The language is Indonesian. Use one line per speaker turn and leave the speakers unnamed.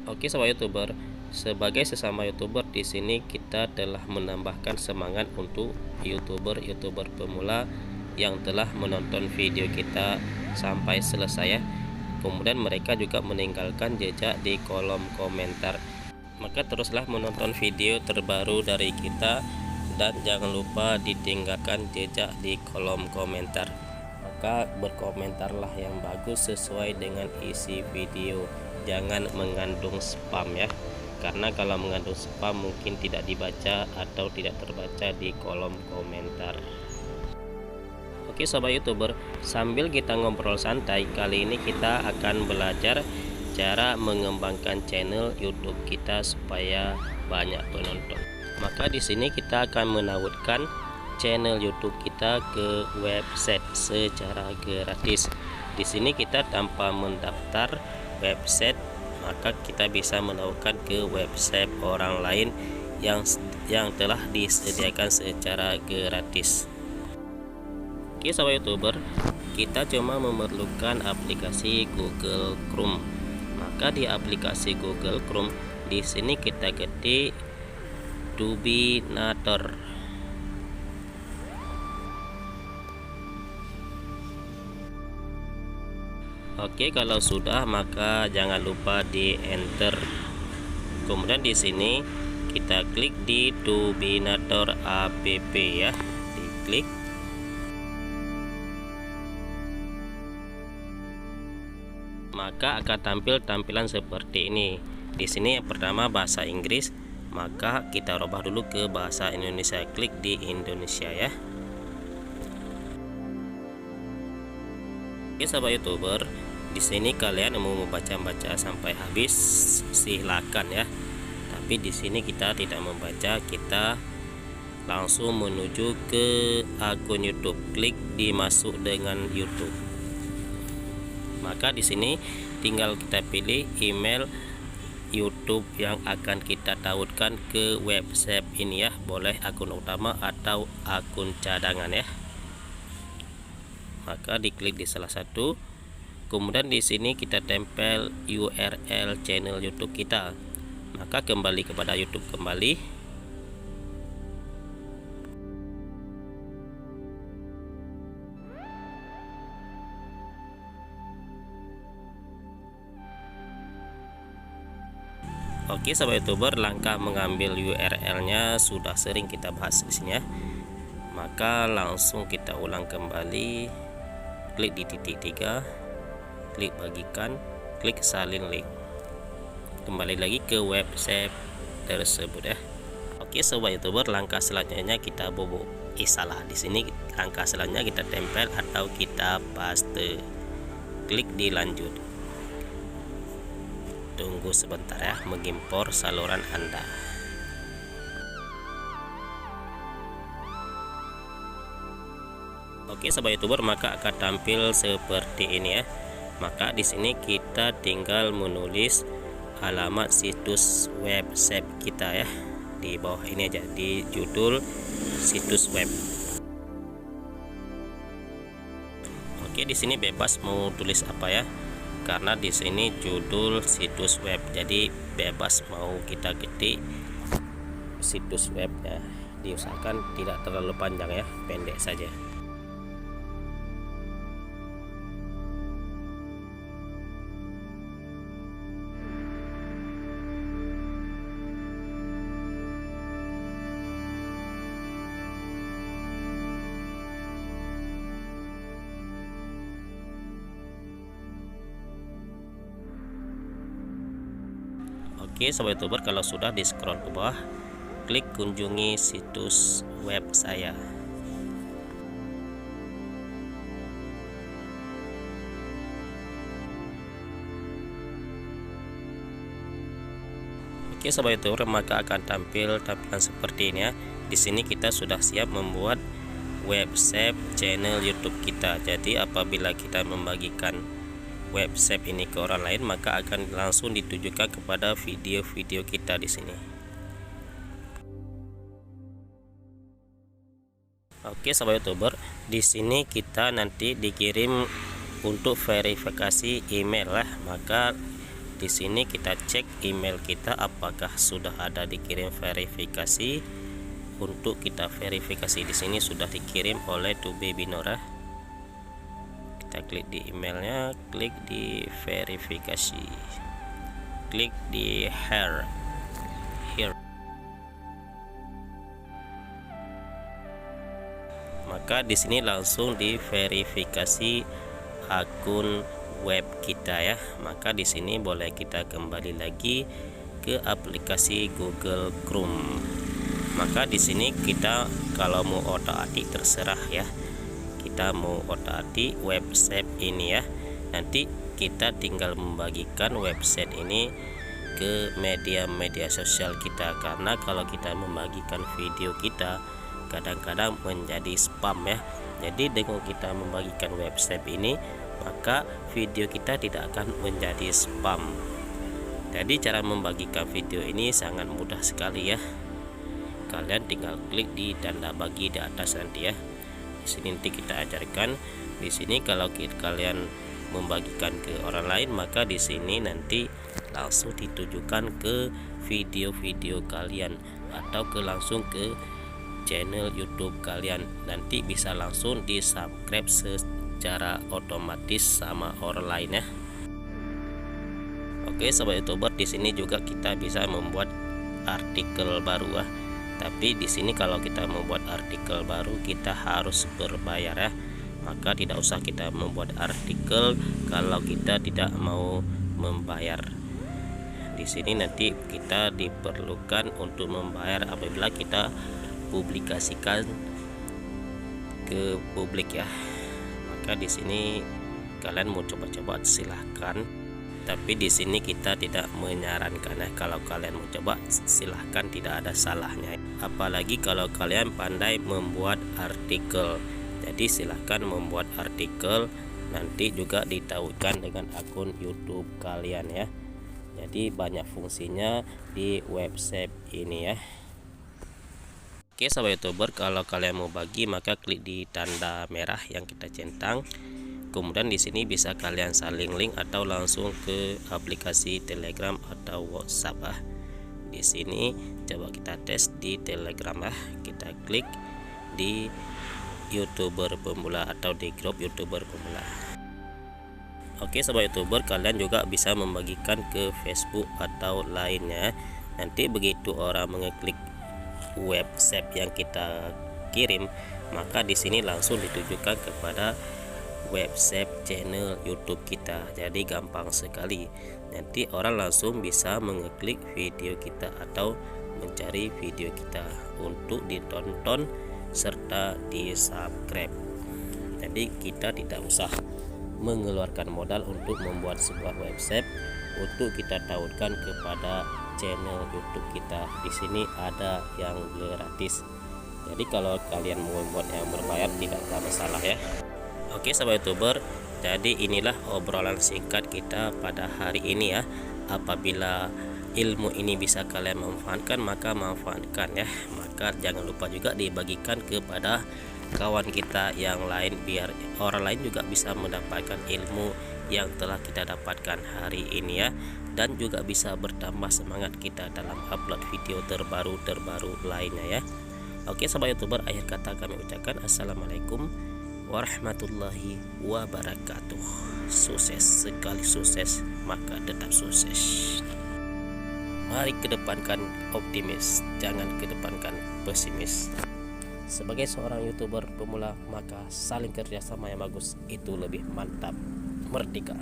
Oke sobat YouTuber, sebagai sesama YouTuber di sini kita telah menambahkan semangat untuk YouTuber pemula yang telah menonton video kita sampai selesai ya. Kemudian mereka juga meninggalkan jejak di kolom komentar. Maka teruslah menonton video terbaru dari kita dan jangan lupa ditinggalkan jejak di kolom komentar. Maka berkomentarlah yang bagus sesuai dengan isi video, jangan mengandung spam ya, karena kalau mengandung spam mungkin tidak dibaca atau tidak terbaca di kolom komentar. Oke sobat YouTuber, sambil kita ngobrol santai, kali ini kita akan belajar cara mengembangkan channel YouTube kita supaya banyak penonton. Maka di sini kita akan menautkan channel YouTube kita ke website secara gratis. Di sini kita tanpa mendaftar website, maka kita bisa menautkan ke website orang lain yang telah disediakan secara gratis. Oke sobat YouTuber, kita cuma memerlukan aplikasi Google Chrome. Maka di aplikasi Google Chrome di sini kita ketik Tubinator. Oke, kalau sudah maka jangan lupa di enter. Kemudian di sini kita klik di Tubinator app ya, diklik. Maka akan tampil tampilan seperti ini. Di sini yang pertama bahasa Inggris, maka kita rubah dulu ke bahasa Indonesia. Klik di Indonesia ya. Oke sahabat YouTuber, di sini kalian mau membaca sampai habis silakan ya. Tapi di sini kita tidak membaca, kita langsung menuju ke akun YouTube. Klik di masuk dengan YouTube. Maka di sini tinggal kita pilih email YouTube yang akan kita tautkan ke website ini ya. Boleh akun utama atau akun cadangan ya. Maka diklik di salah satu. Kemudian di sini kita tempel URL channel YouTube kita. Maka kembali kepada YouTube kembali. Oke sahabat YouTuber, langkah mengambil URL-nya sudah sering kita bahas di sini ya. Maka langsung kita ulang kembali, klik di titik 3, klik bagikan, klik salin link, kembali lagi ke website tersebut ya. Oke sobat YouTuber, langkah selanjutnya kita bobo salah di sini. Langkah selanjutnya kita tempel atau kita paste, klik di lanjut. Tunggu sebentar ya, mengimpor saluran Anda. Oke sahabat YouTuber, maka akan tampil seperti ini ya. Maka di sini kita tinggal menulis alamat situs website kita ya. Di bawah ini aja, di judul situs web. Oke, di sini bebas mau tulis apa ya. Karena di sini judul situs web, jadi bebas mau kita ketik situs web ya. Diusahakan tidak terlalu panjang ya, pendek saja. Oke sobat YouTuber, kalau sudah di scroll ke bawah, klik kunjungi situs web saya. Oke sobat YouTuber, maka akan tampil tampilan seperti ini ya. Di sini kita sudah siap membuat website channel YouTube kita. Jadi apabila kita membagikan website ini ke orang lain, maka akan langsung ditujukan kepada video-video kita di sini. Oke sahabat YouTuber, di sini kita nanti dikirim untuk verifikasi email lah. Maka Di sini kita cek email kita apakah sudah ada dikirim verifikasi. Untuk kita verifikasi di sini sudah dikirim oleh Tube Binora. Kita klik di emailnya, klik di verifikasi, klik di here. Maka di sini langsung diverifikasi akun web kita ya. Maka di sini boleh kita kembali lagi ke aplikasi Google Chrome. Maka di sini kita kalau mau otak-atik terserah ya. Kita mau otak-atik website ini ya. Nanti kita tinggal membagikan website ini ke media-media sosial kita, karena kalau kita membagikan video kita kadang-kadang menjadi spam ya. Jadi dengan kita membagikan website ini, maka video kita tidak akan menjadi spam. Jadi cara membagikan video ini sangat mudah sekali ya. Kalian tinggal klik di tanda bagi di atas nanti ya. Di sini nanti kita ajarkan. Di sini kalau kalian membagikan ke orang lain, maka di sini nanti langsung ditujukan ke video-video kalian atau langsung ke channel YouTube kalian. Nanti bisa langsung di subscribe secara otomatis sama orang lain ya. Oke sobat YouTuber, di sini juga kita bisa membuat artikel baru ya. Tapi di sini kalau kita membuat artikel baru kita harus berbayar ya. Maka tidak usah kita membuat artikel kalau kita tidak mau membayar. Di sini nanti kita diperlukan untuk membayar apabila kita publikasikan ke publik ya. Maka di sini kalian mau coba-coba silahkan, tapi di sini kita tidak menyarankan ya. Kalau kalian mau coba silahkan, tidak ada salahnya, apalagi kalau kalian pandai membuat artikel. Jadi silahkan membuat artikel, nanti juga ditahukan dengan akun YouTube kalian ya. Jadi banyak fungsinya di website ini ya. Oke sahabat YouTuber, kalau kalian mau bagi maka klik di tanda merah yang kita centang. Kemudian di sini bisa kalian saling link atau langsung ke aplikasi Telegram atau WhatsApp ya. Di sini coba kita tes di Telegram ya. Kita klik di YouTuber pemula atau di grup YouTuber pemula. Oke sobat YouTuber, kalian juga bisa membagikan ke Facebook atau lainnya. Nanti begitu orang mengeklik website yang kita kirim, maka di sini langsung ditujukan kepada website channel YouTube kita. Jadi gampang sekali. Nanti orang langsung bisa mengeklik video kita atau mencari video kita untuk ditonton serta di subscribe. Jadi kita tidak usah mengeluarkan modal untuk membuat sebuah website untuk kita tautkan kepada channel YouTube kita. Di sini ada yang gratis. Jadi kalau kalian mau membuat yang berbayar tidak ada masalah ya. Oke sahabat YouTuber, jadi inilah obrolan singkat kita pada hari ini ya. Apabila ilmu ini bisa kalian manfaatkan, maka manfaatkan ya. Maka jangan lupa juga dibagikan kepada kawan kita yang lain, biar orang lain juga bisa mendapatkan ilmu yang telah kita dapatkan hari ini ya. Dan juga bisa bertambah semangat kita dalam upload video terbaru lainnya ya. Oke sahabat YouTuber, akhir kata kami ucapkan assalamualaikum warahmatullahi wabarakatuh. Sukses, sekali sukses maka tetap sukses. Mari kedepankan optimis, jangan kedepankan pesimis. Sebagai seorang YouTuber pemula, maka saling kerjasama yang bagus itu lebih mantap. Merdeka.